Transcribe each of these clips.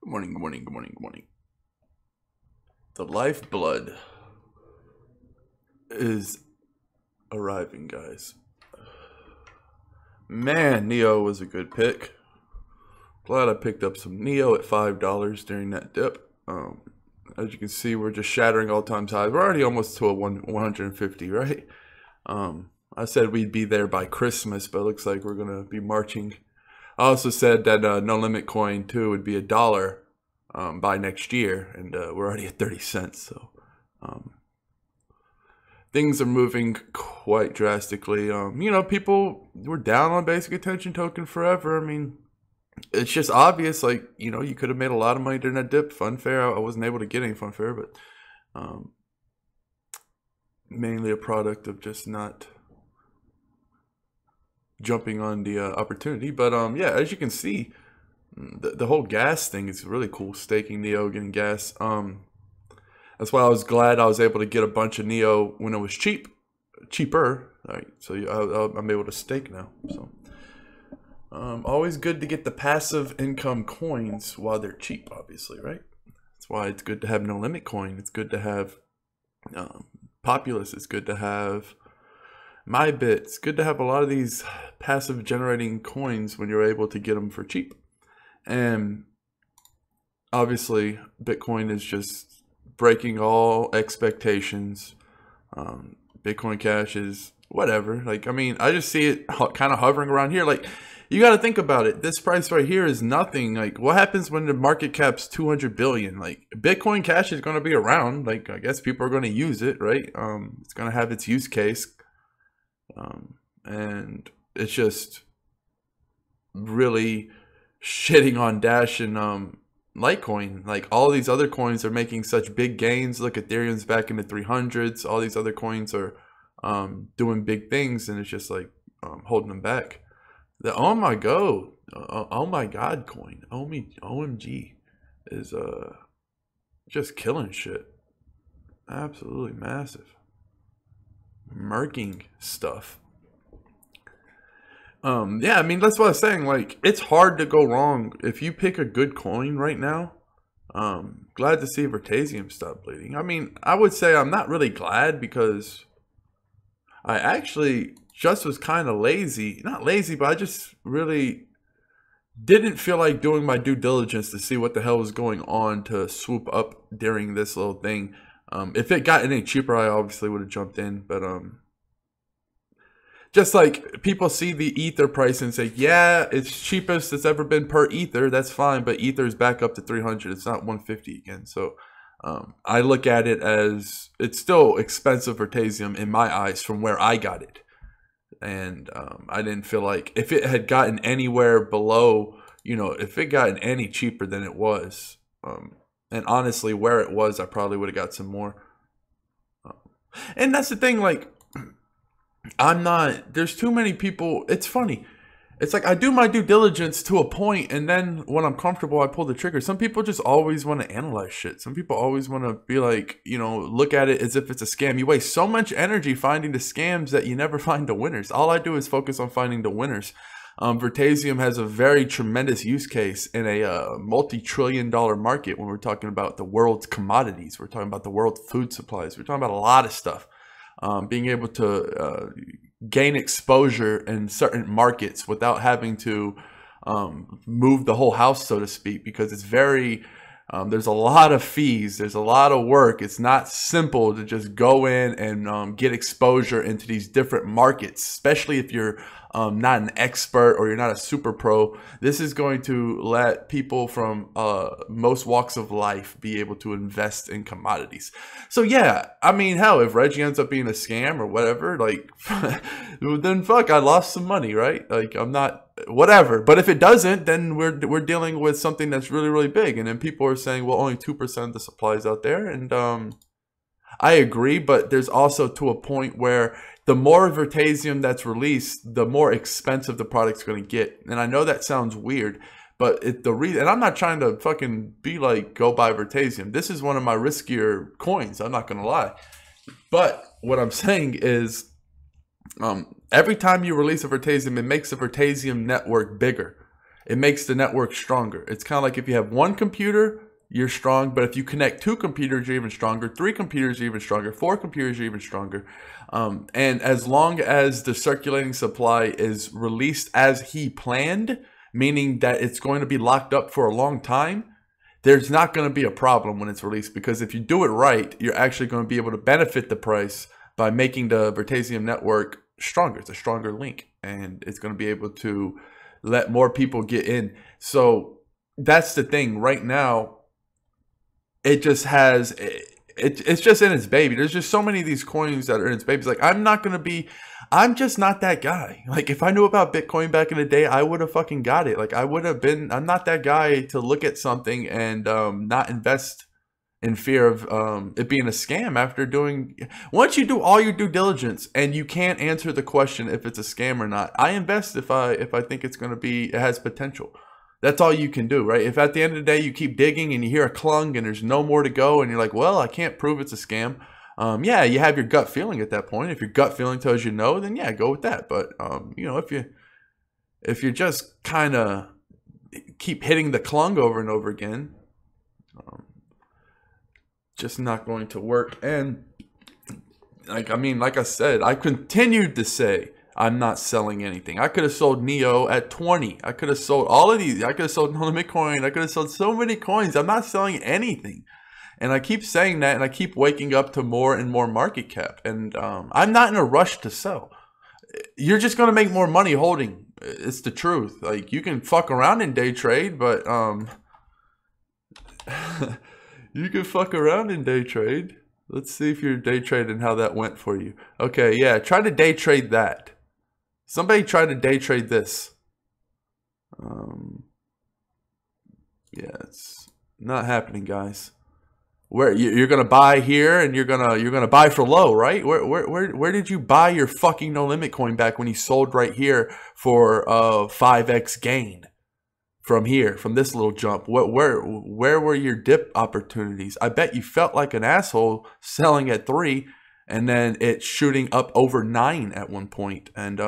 morning, good morning, good morning, good morning. The LifeBlood is arriving, guys. Man, Neo was a good pick. Glad I picked up some Neo at $5 during that dip. As you can see, we're just shattering all-time highs. We're already almost to a 150, right? I said we'd be there by Christmas, but it looks like we're gonna be marching. I also said that No Limit Coin 2 would be $1 by next year, and we're already at 30 cents. So things are moving quite drastically. You know, people were down on basic attention token forever. I mean, it's just obvious. Like, you know, you could have made a lot of money during that dip. Funfair, I wasn't able to get any Funfair, but mainly a product of just not jumping on the opportunity. But yeah, as you can see, the whole gas thing is really cool. Staking Neo, getting gas. That's why I was glad I was able to get a bunch of Neo when it was cheaper. Right, so I'm able to stake now. So always good to get the passive income coins while they're cheap, obviously, right? That's why it's good to have No Limit Coin. It's good to have Populous. It's good to have MyBit. It's good to have a lot of these passive generating coins when you're able to get them for cheap. And obviously, Bitcoin is just breaking all expectations. Bitcoin Cash is whatever. Like, I mean, I just see it kind of hovering around here. Like, you got to think about it. This price right here is nothing. Like, what happens when the market cap's 200 billion? Like, Bitcoin Cash is going to be around. Like, I guess people are going to use it, right? It's going to have its use case. And it's just really shitting on Dash and Litecoin. Like, all these other coins are making such big gains. Look, Ethereum's back in the 300s. All these other coins are doing big things, and it's just like holding them back. The oh my god coin, OMG, is just killing shit. Absolutely massive. Murking stuff. Yeah, I mean, that's what I was saying. Like, it's hard to go wrong if you pick a good coin right now. Glad to see Vertasium stop bleeding. I mean, I would say I'm not really glad because I actually just was kind of lazy. Not lazy, but I just really didn't feel like doing my due diligence to see what the hell was going on to swoop up during this little thing. If it got any cheaper, I obviously would have jumped in, but just like people see the Ether price and say, yeah, it's cheapest it's ever been per Ether. That's fine, but Ether's back up to 300. It's not 150 again. So I look at it as it's still expensive Vertasium in my eyes from where I got it. And I didn't feel like if it had gotten anywhere below, you know, if it gotten any cheaper than it was, and honestly, where it was, I probably would have got some more. And that's the thing, like, there's too many people. It's funny. It's like I do my due diligence to a point, and then when I'm comfortable, I pull the trigger. Some people just always want to analyze shit. Some people always want to be like, you know, look at it as if it's a scam. You waste so much energy finding the scams that you never find the winners. All I do is focus on finding the winners. Vertasium has a very tremendous use case in a multi-trillion-dollar market when we're talking about the world's commodities. We're talking about the world's food supplies. We're talking about a lot of stuff. Being able to gain exposure in certain markets without having to move the whole house, so to speak, because it's very, there's a lot of fees, there's a lot of work. It's not simple to just go in and get exposure into these different markets, especially if you're not an expert or you're not a super pro. This is going to let people from most walks of life be able to invest in commodities. So yeah, I mean, hell, if Reggie ends up being a scam or whatever, like, then fuck, I lost some money, right? Like, I'm not, whatever. But if it doesn't, then we're dealing with something that's really, really big. And then people are saying, well, only 2% of the supply is out there. And I agree, but there's also to a point where the more Vertasium that's released, the more expensive the product's going to get. And I know that sounds weird, but the reason, and I'm not trying to fucking be like, go buy Vertasium. This is one of my riskier coins. I'm not going to lie. But what I'm saying is, every time you release a Vertasium, it makes the Vertasium network bigger. it makes the network stronger. It's kind of like if you have one computer, you're strong, but if you connect 2 computers, you're even stronger. 3 computers, you're even stronger. 4 computers, you're even stronger. And as long as the circulating supply is released as he planned, meaning that it's going to be locked up for a long time, there's not going to be a problem when it's released, because if you do it right, you're actually going to be able to benefit the price by making the Vertasium network stronger. It's a stronger link, and it's going to be able to let more people get in. So that's the thing. Right now, it just has, it's just in its baby. There's just so many of these coins that are in its babies. Like, I'm just not that guy. Like, if I knew about Bitcoin back in the day, I would have fucking got it. Like, I'm not that guy to look at something and not invest in fear of it being a scam after doing. Once you do all your due diligence and you can't answer the question if it's a scam or not, I invest if I think it's going to be, it has potential. That's all you can do, right? If at the end of the day you keep digging and you hear a clung and there's no more to go and you're like, well, I can't prove it's a scam. Yeah, you have your gut feeling at that point. If your gut feeling tells you no, then yeah, go with that. But you know, if you just kind of keep hitting the clung over and over again, just not going to work. And like I said, I continued to say I'm not selling anything. I could have sold Neo at 20. I could have sold all of these. I could have sold No Limit Coin. I could have sold so many coins. I'm not selling anything. And I keep saying that, and I keep waking up to more and more market cap. And I'm not in a rush to sell. You're just going to make more money holding. It's the truth. Like, you can fuck around in day trade, but you can fuck around in day trade. Let's see if you're day trading and how that went for you. Okay, yeah, try to day trade that. Somebody try to day trade this. Yeah, it's not happening, guys. Where you're gonna buy here and you're gonna buy for low, right? Where did you buy your fucking No Limit coin back when you sold right here for 5x gain from here, from this little jump? Where were your dip opportunities? I bet you felt like an asshole selling at 3 and then it's shooting up over 9 at one point and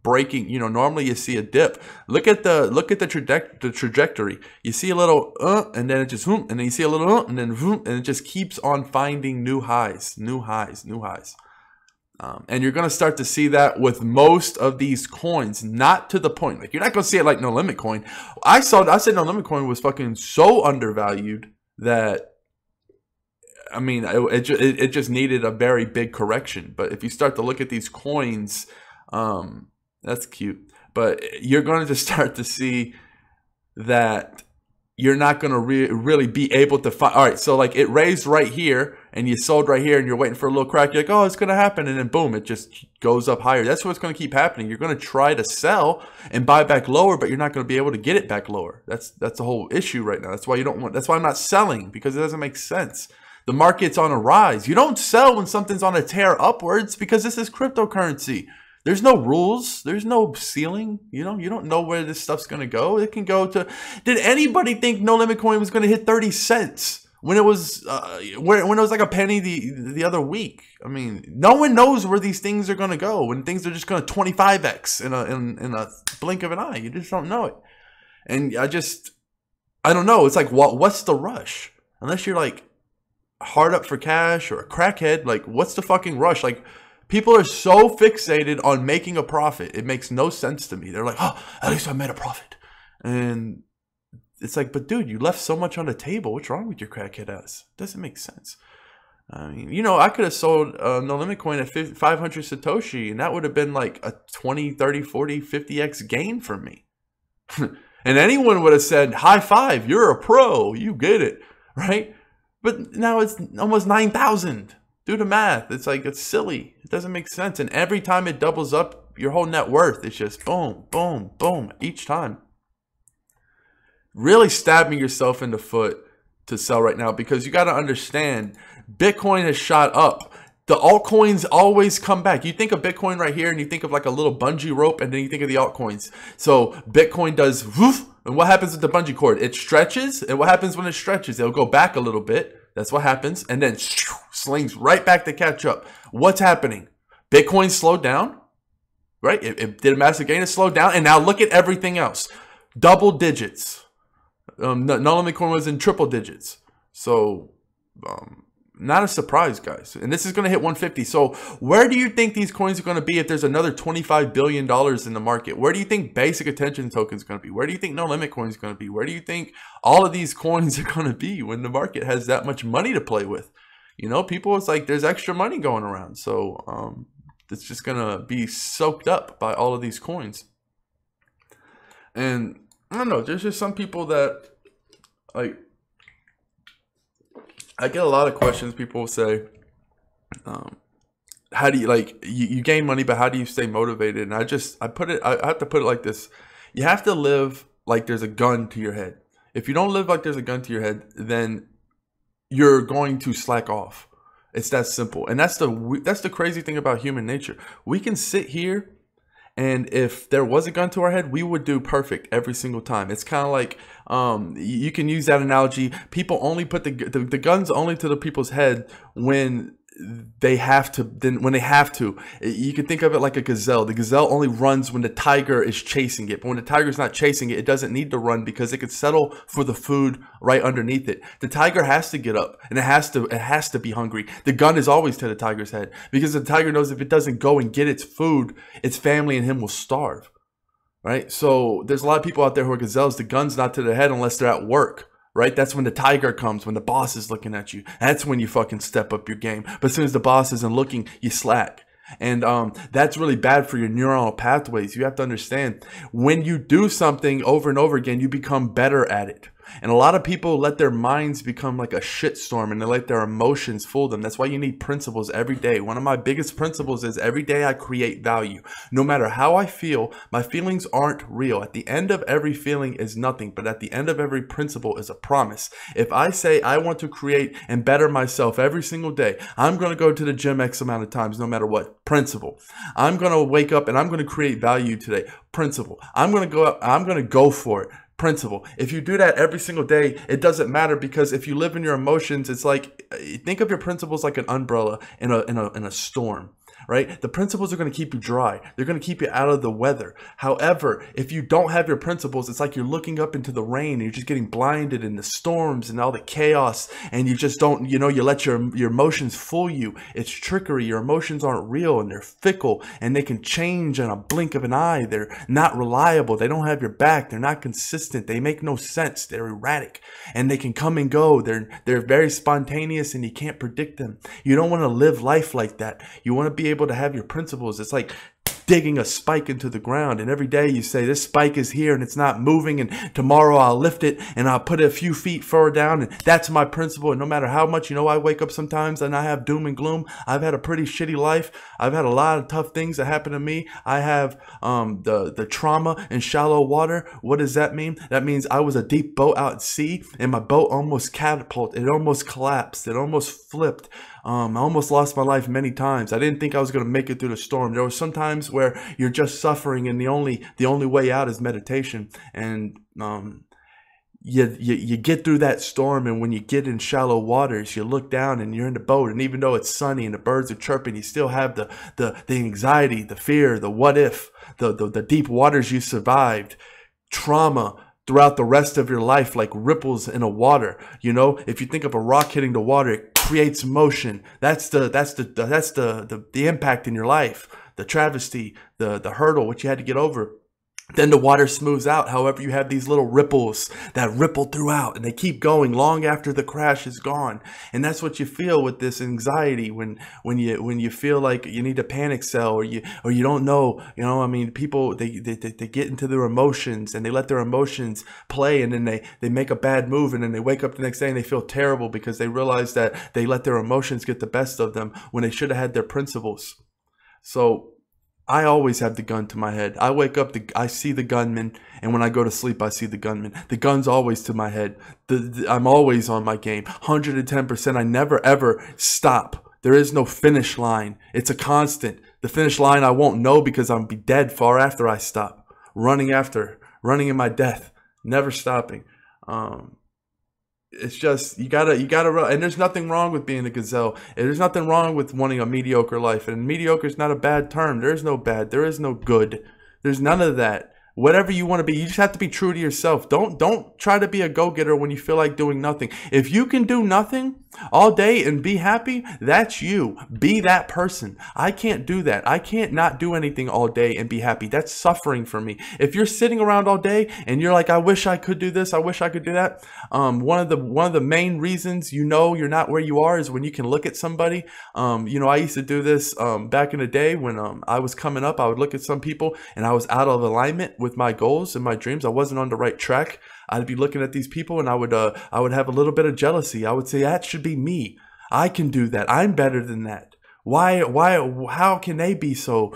breaking. You know, normally you see a dip. Look at the trajectory. You see a little and then it just and then you see a little and then and it just keeps on finding new highs. And you're going to start to see that with most of these coins, not to the point. Like, you're not going to see it like No Limit Coin. I said No Limit Coin was fucking so undervalued that, I mean, it just needed a very big correction. But if you start to look at these coins, that's cute. But you're going to start to see that you're not going to really be able to find. All right, so like it raised right here and you sold right here and you're waiting for a little crack. You're like, oh, it's going to happen. And then boom, it just goes up higher. That's what's going to keep happening. You're going to try to sell and buy back lower, but you're not going to be able to get it back lower. That's the whole issue right now. That's why I'm not selling, because it doesn't make sense. The market's on a rise. You don't sell when something's on a tear upwards, because this is cryptocurrency. There's no rules. There's no ceiling. You know, you don't know where this stuff's going to go. It can go to... Did anybody think No Limit Coin was going to hit 30 cents when it was when it was like a penny the other week? I mean, no one knows where these things are going to go when things are just going to 25x in a blink of an eye. You just don't know it. And I don't know. It's like, what's the rush? Unless you're like hard up for cash or a crackhead, like what's the fucking rush? Like, people are so fixated on making a profit. It makes no sense to me. They're like, oh, at least I made a profit. And it's like, but dude, you left so much on the table. What's wrong with your crackhead ass? It doesn't make sense. I mean, you know, I could have sold No Limit Coin at 500 Satoshi, and that would have been like a 20, 30, 40, 50x gain for me. And anyone would have said, high five, you're a pro. You get it, right? But now it's almost 9,000. Do the math. It's like, it's silly. It doesn't make sense. And every time it doubles up your whole net worth, it's just boom, boom, boom each time. Really stabbing yourself in the foot to sell right now, because you got to understand, Bitcoin has shot up. The altcoins always come back. You think of Bitcoin right here and you think of like a little bungee rope, and then you think of the altcoins. So Bitcoin does woof, and what happens with the bungee cord? It stretches, and what happens when it stretches? It'll go back a little bit. That's what happens. And then slings right back to catch up. What's happening? Bitcoin slowed down, right? It did a massive gain. It slowed down. And now look at everything else. double digits. No limit coin was in triple digits. So not a surprise, guys. And this is going to hit 150. So where do you think these coins are going to be if there's another $25 billion in the market? Where do you think basic attention token is going to be? Where do you think no limit coin is going to be? Where do you think all of these coins are going to be when the market has that much money to play with? You know, people, it's like there's extra money going around. So it's just going to be soaked up by all of these coins. And I don't know, there's just some people that, like, I get a lot of questions. People will say, how do you, like, you gain money, but how do you stay motivated? And I have to put it like this. You have to live like there's a gun to your head. If you don't live like there's a gun to your head, then you're going to slack off. It's that simple. And that's the crazy thing about human nature. We can sit here, and if there was a gun to our head, we would do perfect every single time. It's kind of like, you can use that analogy. People only put the guns only to the people's head when they have to. Then when they have to, you can think of it like a gazelle. The gazelle only runs when the tiger is chasing it. But when the tiger is not chasing it, it doesn't need to run because it could settle for the food right underneath it. The tiger has to get up, and it has to be hungry. The gun is always to the tiger's head because the tiger knows if it doesn't go and get its food, its family and him will starve. Right? So there's a lot of people out there who are gazelles. The gun's not to their head unless they're at work. Right? That's when the tiger comes, when the boss is looking at you. That's when you fucking step up your game. But as soon as the boss isn't looking, you slack. And that's really bad for your neuronal pathways. You have to understand, when you do something over and over again, you become better at it. And a lot of people let their minds become like a shitstorm, and they let their emotions fool them. That's why you need principles every day. One of my biggest principles is every day I create value. No matter how I feel, my feelings aren't real. At the end of every feeling is nothing, but at the end of every principle is a promise. If I say I want to create and better myself every single day, I'm going to go to the gym X amount of times, no matter what. Principle. I'm going to wake up and I'm going to create value today. Principle. I'm going to go for it. Principle. If you do that every single day, it doesn't matter, because if you live in your emotions, it's like, think of your principles like an umbrella in a storm. Right? The principles are going to keep you dry. They're going to keep you out of the weather. However, if you don't have your principles, it's like you're looking up into the rain and you're just getting blinded in the storms and all the chaos, and you just don't, you let your emotions fool you. It's trickery. Your emotions aren't real, and they're fickle, and they can change in a blink of an eye. They're not reliable. They don't have your back. They're not consistent. They make no sense. They're erratic, and they can come and go. They're very spontaneous, and you can't predict them. You don't want to live life like that. You want to be able to have your principles. It's like digging a spike into the ground, and every day you say, this spike is here and it's not moving, and tomorrow I'll lift it and I'll put it a few feet further down, and that's my principle. And no matter how much, I wake up sometimes and I have doom and gloom. I've had a pretty shitty life. I've had a lot of tough things that happen to me. I have the trauma in shallow water. What does that mean? That means I was a deep boat out at sea, and my boat almost catapulted. It almost collapsed. It almost flipped. I almost lost my life many times. I didn't think I was going to make it through the storm. There were some times where you're just suffering, and the only way out is meditation. And you get through that storm, and when you get in shallow waters, you look down and you're in the boat, and even though it's sunny and the birds are chirping, you still have the anxiety, the fear, the what if, the deep waters you survived, trauma throughout the rest of your life, like ripples in a water. If you think of a rock hitting the water, it creates motion. That's the impact in your life, the travesty, the hurdle, what you had to get over. Then the water smooths out. However, you have these little ripples that ripple throughout, and they keep going long after the crash is gone. And that's what you feel with this anxiety when you feel like you need to panic sell, or you don't know. People they get into their emotions, and they let their emotions play, and then they make a bad move, and then they wake up the next day and they feel terrible because they realize that they let their emotions get the best of them when they should have had their principles. So I always have the gun to my head. I wake up, I see the gunman, and when I go to sleep, I see the gunman. The gun's always to my head. I'm always on my game, 110%. I never, ever stop. There is no finish line. It's a constant. The finish line I won't know because I'll be dead far after I stop. Running in my death, never stopping. It's just, you gotta, and there's nothing wrong with being a gazelle. And there's nothing wrong with wanting a mediocre life. And mediocre is not a bad term. There is no bad. There is no good. There's none of that. Whatever you want to be, you just have to be true to yourself. Don't try to be a go-getter when you feel like doing nothing. If you can do nothing all day and be happy, that's you. Be that person. I can't do that. I can't not do anything all day and be happy. That's suffering for me. If you're sitting around all day and you're like, I wish I could do this, I wish I could do that. One of the main reasons you know you're not where you are is when you can look at somebody. I used to do this back in the day when I was coming up. I would look at some people and I was out of alignment with my goals and my dreams. I wasn't on the right track. I'd be looking at these people and I would have a little bit of jealousy. I would say, that should be me. I can do that. I'm better than that. How can they be so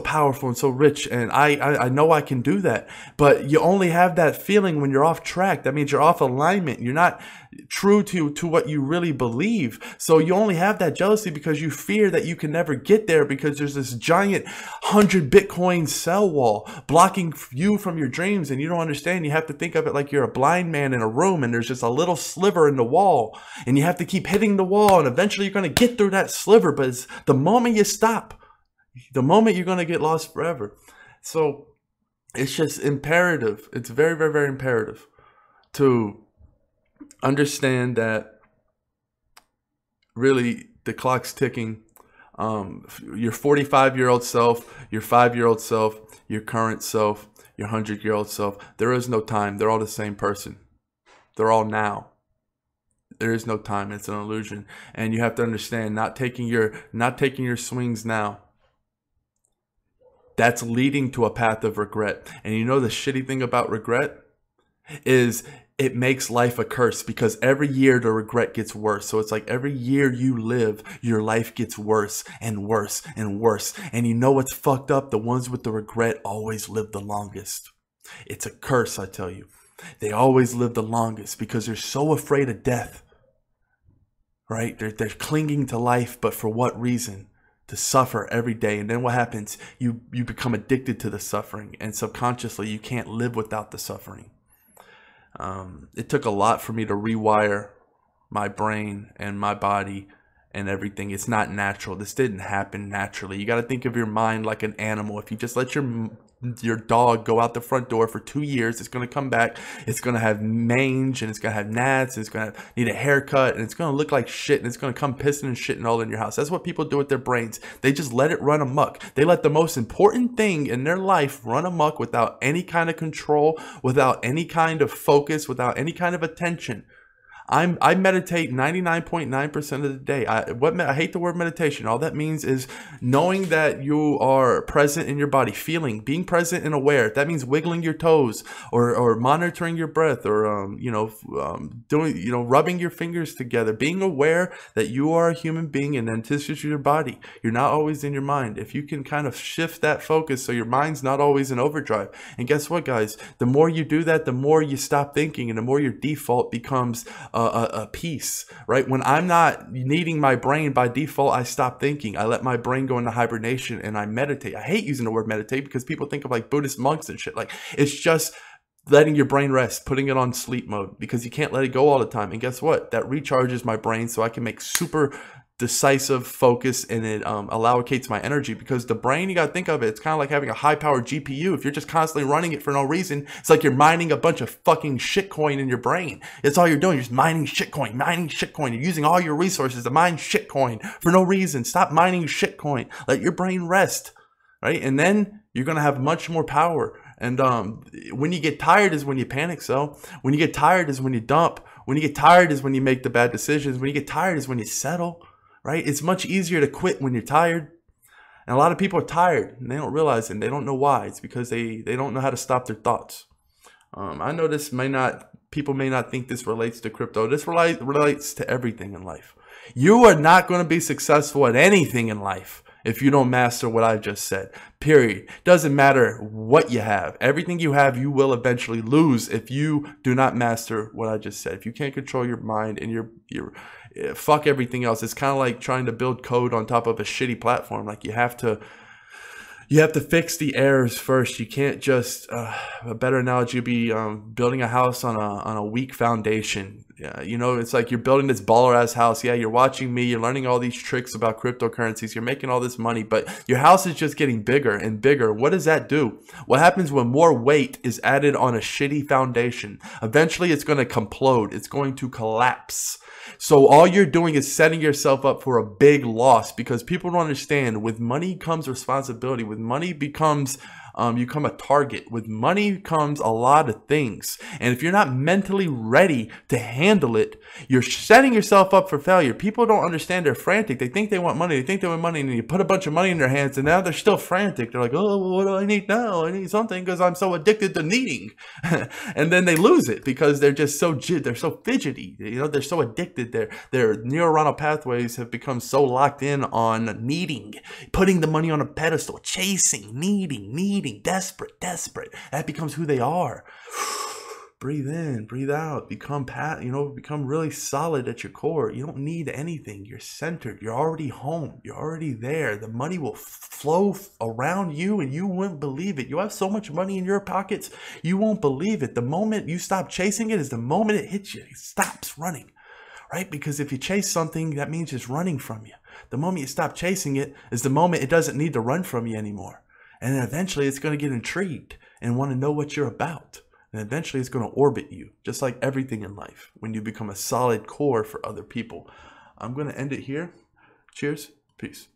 powerful and so rich? And I know I can do that. But you only have that feeling when you're off track. That means you're off alignment. You're not true to what you really believe. So you only have that jealousy because you fear that you can never get there, because there's this giant 100 Bitcoin cell wall blocking you from your dreams, and you don't understand. You have to think of it like you're a blind man in a room and there's just a little sliver in the wall, and you have to keep hitting the wall, and eventually you're going to get through that sliver. But it's the moment you stop, the moment you're going to get lost forever. So it's just imperative. It's very, very, very imperative to understand that really the clock's ticking. Your 45-year-old self, your 5-year-old self, your current self, your 100-year-old self, there is no time. They're all the same person. They're all now. There is no time. It's an illusion. And you have to understand, not taking your swings now, that's leading to a path of regret. And you know the shitty thing about regret is it makes life a curse, because every year the regret gets worse. So it's like every year you live, your life gets worse and worse and worse. And you know what's fucked up? The ones with the regret always live the longest. It's a curse, I tell you. They always live the longest because they're so afraid of death, right? They're clinging to life, but for what reason? To suffer every day. And then what happens? You become addicted to the suffering, and subconsciously you can't live without the suffering. It took a lot for me to rewire my brain and my body and everything. It's not natural. This didn't happen naturally. You got to think of your mind like an animal. If you just let your dog go out the front door for 2 years, it's going to come back. It's going to have mange, and it's going to have gnats, and it's going to need a haircut, and it's going to look like shit, and it's going to come pissing and shitting all in your house. That's what people do with their brains. They just let it run amok. They let the most important thing in their life run amok without any kind of control, without any kind of focus, without any kind of attention. I meditate 99.9% of the day. I hate the word meditation. All that means is knowing that you are present in your body, being present and aware. That means wiggling your toes, or monitoring your breath, or rubbing your fingers together, being aware that you are a human being, and then this is your body. You're not always in your mind. If you can kind of shift that focus so your mind's not always in overdrive. And guess what, guys? The more you do that, the more you stop thinking, and the more your default becomes a peace, right? When I'm not needing my brain by default, I stop thinking. I let my brain go into hibernation and I meditate. I hate using the word meditate because people think of like Buddhist monks and shit. Like, it's just letting your brain rest, putting it on sleep mode, because you can't let it go all the time. And guess what? That recharges my brain so I can make super decisive focus, and it allocates my energy. Because the brain, you got to think of it, it's kind of like having a high powered GPU. If you're just constantly running it for no reason, it's like you're mining a bunch of fucking shitcoin in your brain. It's all you're doing. You're just mining shitcoin. You're using all your resources to mine shitcoin for no reason. Stop mining shitcoin. Let your brain rest, right? And then you're going to have much more power. And when you get tired is when you panic. So when you get tired is when you dump. When you get tired is when you make the bad decisions. When you get tired is when you settle. Right? It's much easier to quit when you're tired. And a lot of people are tired and they don't realize it, and they don't know why. It's because they don't know how to stop their thoughts. I know people may not think this relates to crypto. This relates to everything in life. You are not going to be successful at anything in life if you don't master what I just said. Period. Doesn't matter what you have. Everything you have, you will eventually lose if you do not master what I just said. If you can't control your mind and your fuck everything else. It's kind of like trying to build code on top of a shitty platform. Like, you have to fix the errors first. You can't just a better analogy would be building a house on a weak foundation. Yeah, you know, it's like you're building this baller ass house. Yeah, you're watching me, you're learning all these tricks about cryptocurrencies, you're making all this money, but your house is just getting bigger and bigger. What does that do? What happens when more weight is added on a shitty foundation? Eventually it's going to implode. It's going to collapse. So all you're doing is setting yourself up for a big loss, because people don't understand, with money comes responsibility. With money becomes you become a target. With money comes a lot of things. And if you're not mentally ready to handle it, you're setting yourself up for failure. People don't understand. They're frantic. They think they want money. They think they want money. And you put a bunch of money in their hands, and now they're still frantic. They're like, oh, well, what do I need now? I need something because I'm so addicted to needing. And then they lose it because they're just they're so fidgety. You know, they're so addicted. Their neuronal pathways have become so locked in on needing, putting the money on a pedestal, chasing, needing, desperate. That becomes who they are. Breathe in, breathe out, become really solid at your core. You don't need anything. You're centered. You're already home. You're already there. The money will flow around you and you wouldn't believe it. You have so much money in your pockets, you won't believe it. The moment you stop chasing it is the moment it hits you. It stops running, right? Because if you chase something, that means it's running from you. The moment you stop chasing it is the moment it doesn't need to run from you anymore. And then eventually it's going to get intrigued and want to know what you're about. And eventually it's going to orbit you, just like everything in life, when you become a solid core for other people. I'm going to end it here. Cheers. Peace.